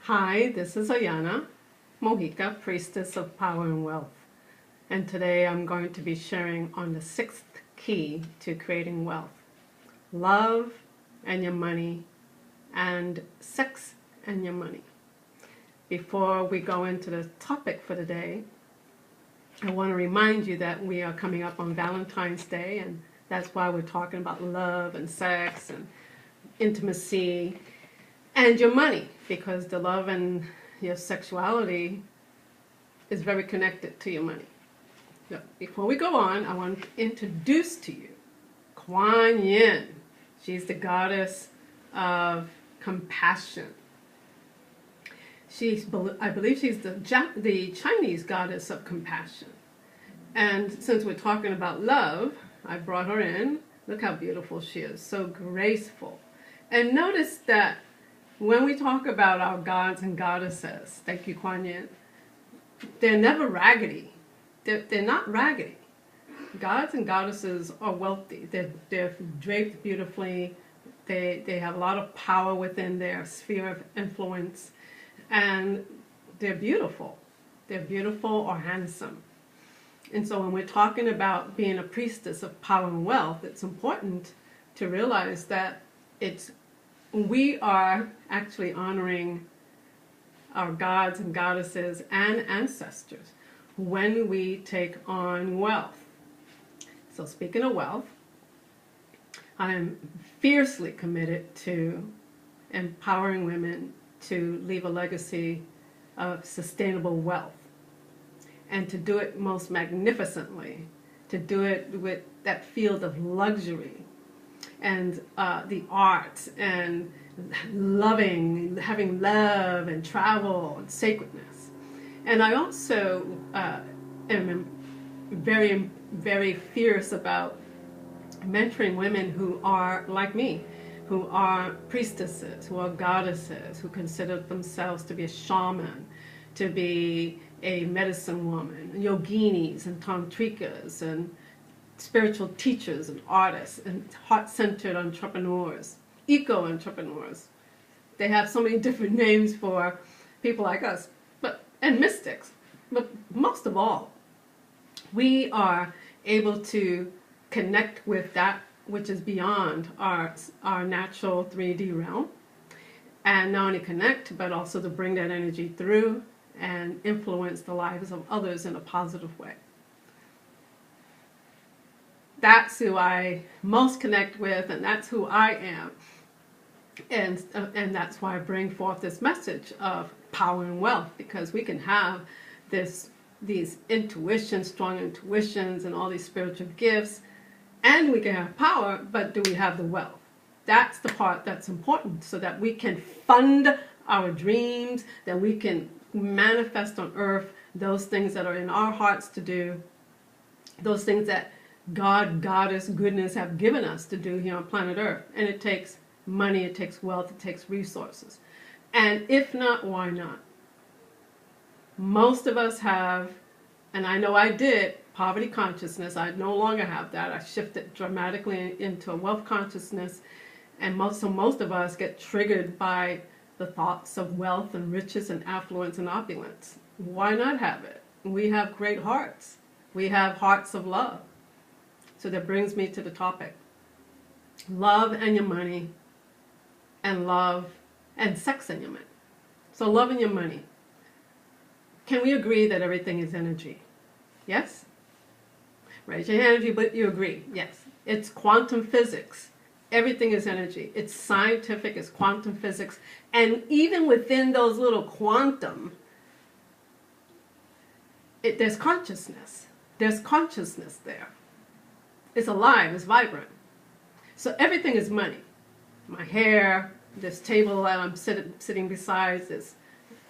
Hi, this is Ayanna, Mohica, Priestess of Power and Wealth. And today I'm going to be sharing on the sixth key to creating wealth. Love and your money, and sex and your money. Before we go into the topic for the day, I want to remind you that we are coming up on Valentine's Day, and that's why we're talking about love and sex and intimacy and your money, because the love and your sexuality is very connected to your money. So before we go on, I want to introduce to you Kuan Yin. She's the goddess of compassion. I believe she's the Chinese goddess of compassion. And since we're talking about love, I brought her in. Look how beautiful she is, so graceful. And notice that when we talk about our gods and goddesses, thank you, Kuan Yin, they're never raggedy. They're not raggedy. Gods and goddesses are wealthy. They're draped beautifully. They have a lot of power within their sphere of influence. And they're beautiful. They're beautiful or handsome. And so when we're talking about being a priestess of power and wealth, it's important to realize that we are actually honoring our gods and goddesses and ancestors when we take on wealth. So speaking of wealth, I am fiercely committed to empowering women to leave a legacy of sustainable wealth, and to do it most magnificently, to do it with that field of luxury and the arts and having love and travel and sacredness. And I also am very, very fierce about mentoring women who are like me, who are priestesses, who are goddesses, who consider themselves to be a shaman, to be a medicine woman, yoginis and tantrikas and spiritual teachers and artists and heart-centered entrepreneurs, eco-entrepreneurs. They have so many different names for people like us, and mystics. But most of all, we are able to connect with that which is beyond our natural 3D realm, and not only connect, but also to bring that energy through and influence the lives of others in a positive way. That's who I most connect with, and that's who I am. And that's why I bring forth this message of power and wealth, because we can have these intuitions, strong intuitions, and all these spiritual gifts, and we can have power, but do we have the wealth? That's the part that's important, so that we can fund our dreams, that we can manifest on earth those things that are in our hearts to do, those things that God, Goddess, goodness have given us to do here on planet Earth. And it takes money, it takes wealth, it takes resources. And if not, why not? Most of us have, and I know I did, poverty consciousness. I no longer have that. I shifted dramatically into a wealth consciousness. And most of us get triggered by the thoughts of wealth and riches and affluence and opulence. Why not have it? We have great hearts. We have hearts of love. So that brings me to the topic. Love and your money, and love and sex and your money. So love and your money. Can we agree that everything is energy? Yes? Raise your hand but you agree. Yes. It's quantum physics. Everything is energy. It's scientific, it's quantum physics. And even within those little quantum, there's consciousness. There's consciousness there. It's alive, it's vibrant. So everything is money. My hair, this table that I'm sitting beside, this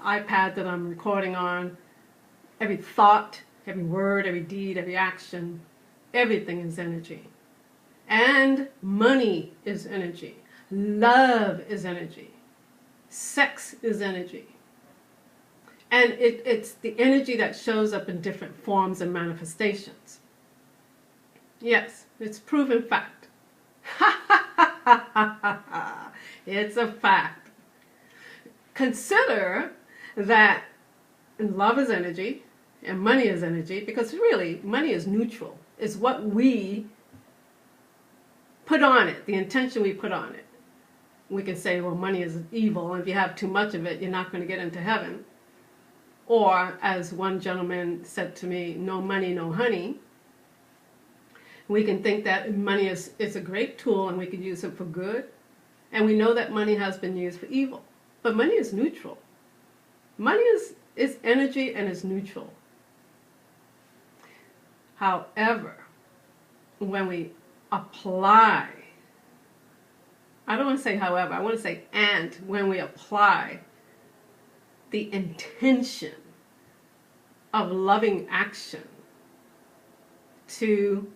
iPad that I'm recording on, every thought, every word, every deed, every action, everything is energy. And money is energy. Love is energy. Sex is energy. And it's the energy that shows up in different forms and manifestations. Yes, it's proven fact. It's a fact. consider that love is energy and money is energy, because really money is neutral. It's what we put on it, the intention we put on it. We can say, well, money is evil, and if you have too much of it, you're not going to get into heaven. Or, as one gentleman said to me, no money, no honey. We can think that money is a great tool and we can use it for good. And we know that money has been used for evil. But money is neutral. Money is energy and is neutral. However, when we apply, I don't want to say however, I want to say and, when we apply the intention of loving action to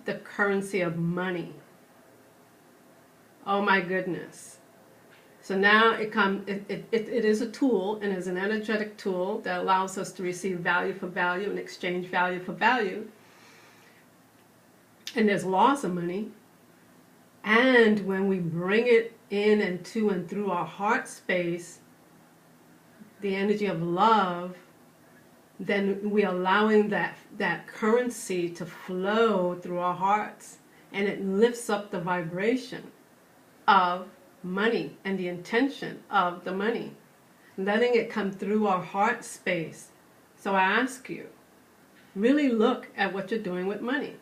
the currency of money. Oh my goodness. So now it is a tool, and is an energetic tool that allows us to receive value for value and exchange value for value. And there's laws of money. And when we bring it in and to and through our heart space, the energy of love, then we're allowing that currency to flow through our hearts, and it lifts up the vibration of money and the intention of the money, letting it come through our heart space. So I ask you, really look at what you're doing with money.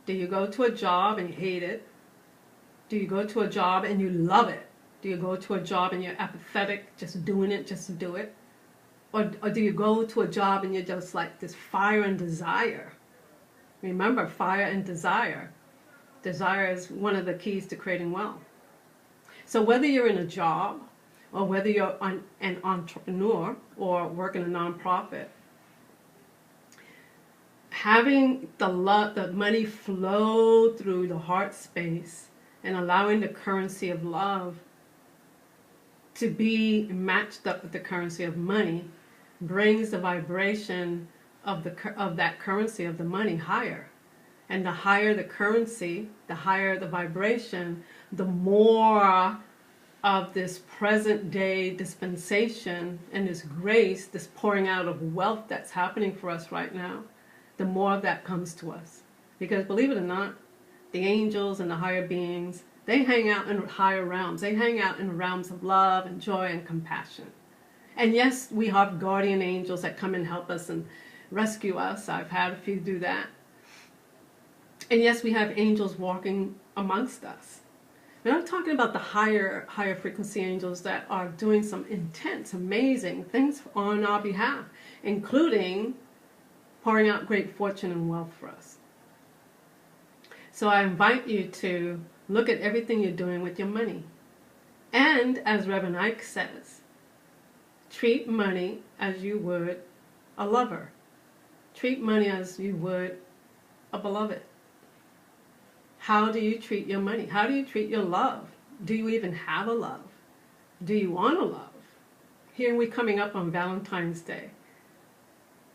Do you go to a job and you hate it? Do you go to a job and you love it? Do you go to a job and you're apathetic, just doing it just to do it? Or do you go to a job and you're just like this fire and desire? Remember, fire and desire. Desire is one of the keys to creating wealth. So whether you're in a job, or whether you're an entrepreneur or work in a nonprofit, having the money flow through the heart space and allowing the currency of love to be matched up with the currency of money brings the vibration of that currency of the money higher. And the higher the currency, the higher the vibration, the more of this present day dispensation and this grace, this pouring out of wealth that's happening for us right now, the more of that comes to us. Because believe it or not, the angels and the higher beings, they hang out in higher realms. They hang out in realms of love and joy and compassion. And yes, we have guardian angels that come and help us and rescue us. I've had a few do that. And yes, we have angels walking amongst us. And I'm talking about the higher frequency angels that are doing some intense, amazing things on our behalf, including pouring out great fortune and wealth for us. So I invite you to look at everything you're doing with your money. And as Reverend Ike says, treat money as you would a lover. Treat money as you would a beloved. How do you treat your money? How do you treat your love? Do you even have a love? Do you want a love? Here we're coming up on Valentine's Day.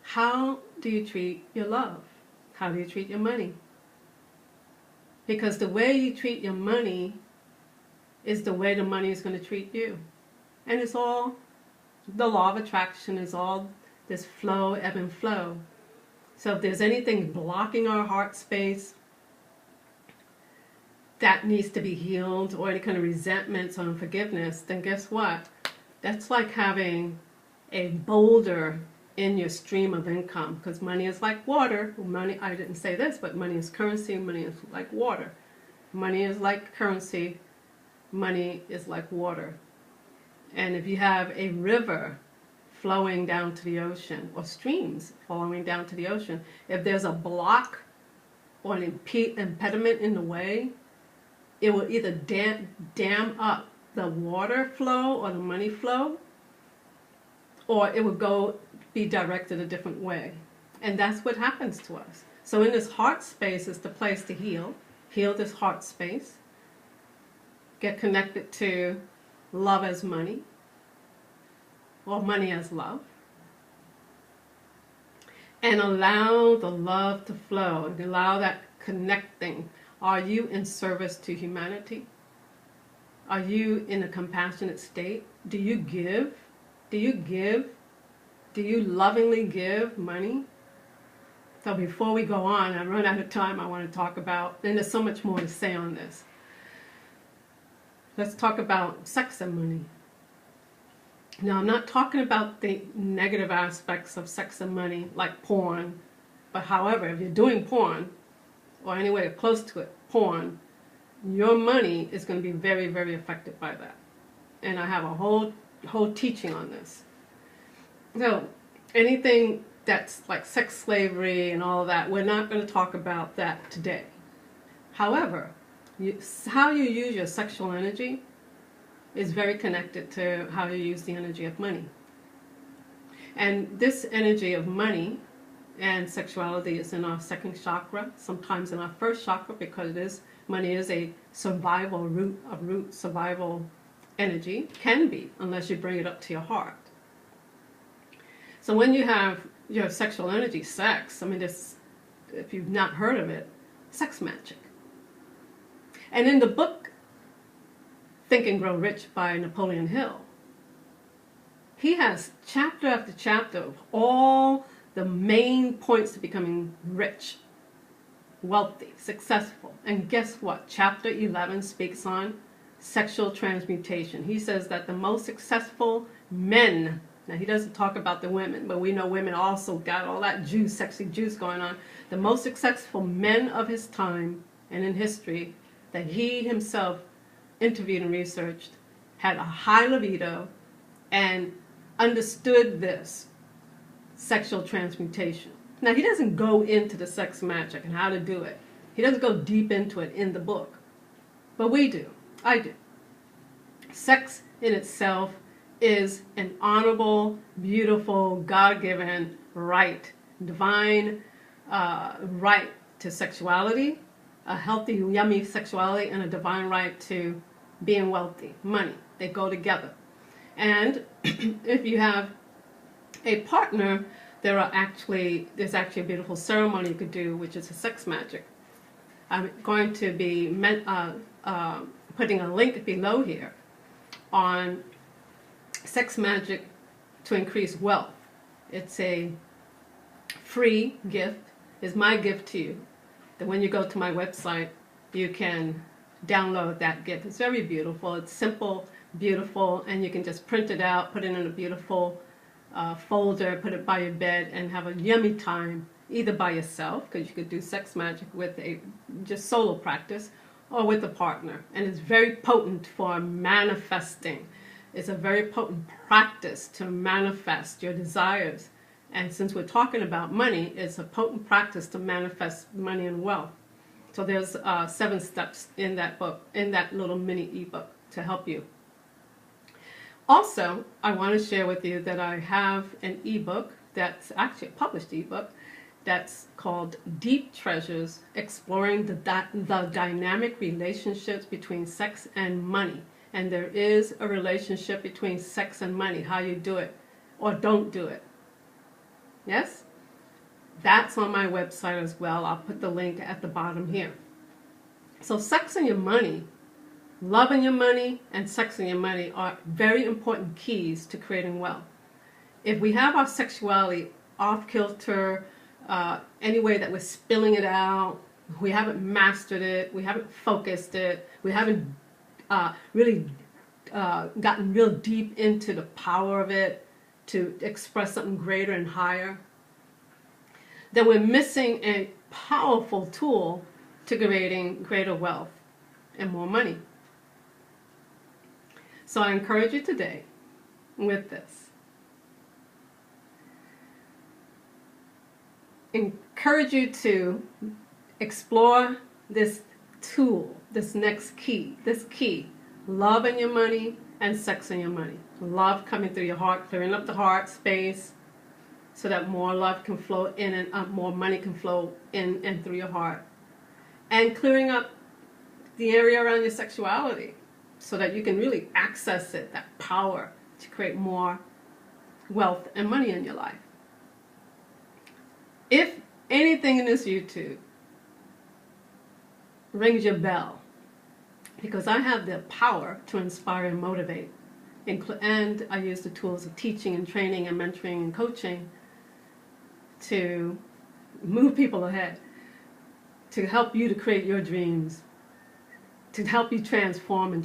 How do you treat your love? How do you treat your money? Because the way you treat your money is the way the money is going to treat you. And it's all, the law of attraction is all this flow, ebb and flow. So if there's anything blocking our heart space that needs to be healed, or any kind of resentments or unforgiveness, then guess what? That's like having a boulder in your stream of income, because money is like water. Money, I didn't say this, but money is currency, money is like water. Money is like currency, money is like water. And if you have a river flowing down to the ocean, or streams flowing down to the ocean, if there's a block or an impediment in the way, it will either dam up the water flow or the money flow, or it will be directed a different way. And that's what happens to us. So in this heart space is the place to heal this heart space, get connected to love as money, or money as love, and allow the love to flow, and allow that connecting. Are you in service to humanity? Are you in a compassionate state? Do you give Do you give? Do you lovingly give money? So before we go on, I run out of time, I want to talk about, and there's so much more to say on this. Let's talk about sex and money. Now, I'm not talking about the negative aspects of sex and money, like porn. But however, if you're doing porn, or anywhere close to it, porn, your money is going to be very, very affected by that. And I have a whole teaching on this. So, anything that's like sex slavery and all of that, we're not going to talk about that today. However, how you use your sexual energy is very connected to how you use the energy of money. And this energy of money and sexuality is in our second chakra, sometimes in our first chakra, because money is a survival root survival energy, can be, unless you bring it up to your heart. So when you have your sexual energy, sex, I mean, this, if you've not heard of it, sex magic. And in the book Think and Grow Rich by Napoleon Hill, he has chapter after chapter of all the main points to becoming rich, wealthy, successful. And guess what? Chapter 11 speaks on sexual transmutation. He says that the most successful men, now he doesn't talk about the women, but we know women also got all that juice, sexy juice going on. The most successful men of his time and in history that he himself interviewed and researched had a high libido and understood this sexual transmutation. Now, he doesn't go into the sex magic and how to do it. He doesn't go deep into it in the book. But we do. I do. Sex in itself is an honorable, beautiful, God-given right, divine right to sexuality, a healthy, yummy sexuality, and a divine right to being wealthy, money. They go together. And if you have a partner, there's actually a beautiful ceremony you could do, which is a sex magic. I'm going to be putting a link below here on sex magic to increase wealth. It's a free gift. It's my gift to you. That when you go to my website, you can download that gift. It's very beautiful. It's simple, beautiful, and you can just print it out, put it in a beautiful folder, put it by your bed, and have a yummy time, either by yourself, because you could do sex magic with a just solo practice, or with a partner. And it's very potent for manifesting. It's a very potent practice to manifest your desires. And since we're talking about money, it's a potent practice to manifest money and wealth. So there's 7 steps in that book, in that little mini ebook to help you. Also, I want to share with you that I have an ebook that's actually a published ebook that's called Deep Treasures, Exploring the Dynamic Relationships Between Sex and Money. And there is a relationship between sex and money, how you do it or don't do it. Yes? That's on my website as well. I'll put the link at the bottom here. So sex and your money, loving your money and sex and your money are very important keys to creating wealth. If we have our sexuality off kilter, any way that we're spilling it out, we haven't mastered it, we haven't focused it, we haven't really gotten real deep into the power of it to express something greater and higher, then we're missing a powerful tool to creating greater wealth and more money. So I encourage you today with this. Encourage you to explore this tool, this next key, love in your money and sex in your money. Love coming through your heart, clearing up the heart space so that more love can flow in and more money can flow in and through your heart. And clearing up the area around your sexuality so that you can really access it, that power to create more wealth and money in your life. If anything in this YouTube rings your bell, because I have the power to inspire and motivate, And I use the tools of teaching and training and mentoring and coaching to move people ahead, to help you to create your dreams, to help you transform and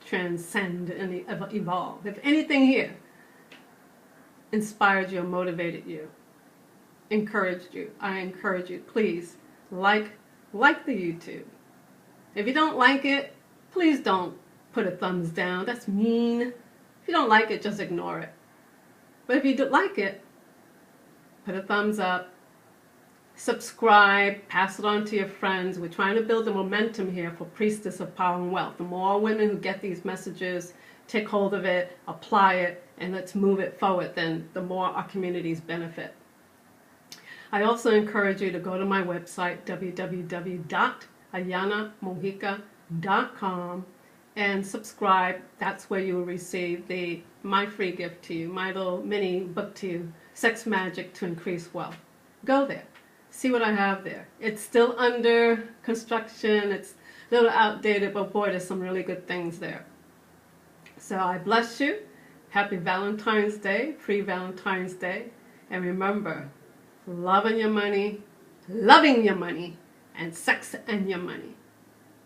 transcend and evolve. If anything here inspired you or motivated you, encouraged you, I encourage you, please like the YouTube. If you don't like it, please don't put a thumbs down. That's mean. If you don't like it, just ignore it. But if you do like it, put a thumbs up, subscribe, pass it on to your friends. We're trying to build the momentum here for Priestess of Power and Wealth. The more women who get these messages, take hold of it, apply it, and let's move it forward, then the more our communities benefit. I also encourage you to go to my website, www.ayanamojica.com, and subscribe. That's where you will receive my free gift to you, my little mini book to you, Sex Magic to Increase Wealth. Go there. See what I have there. It's still under construction. It's a little outdated, but boy, there's some really good things there. So I bless you. Happy Valentine's Day, pre-Valentine's Day. And remember, loving your money, loving your money, and sex and your money.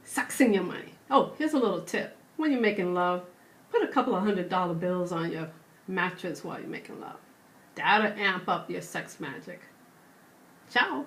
Sexing your money. Oh, here's a little tip. When you're making love, put a couple of $100 bills on your mattress while you're making love. That'll amp up your sex magic. Ciao.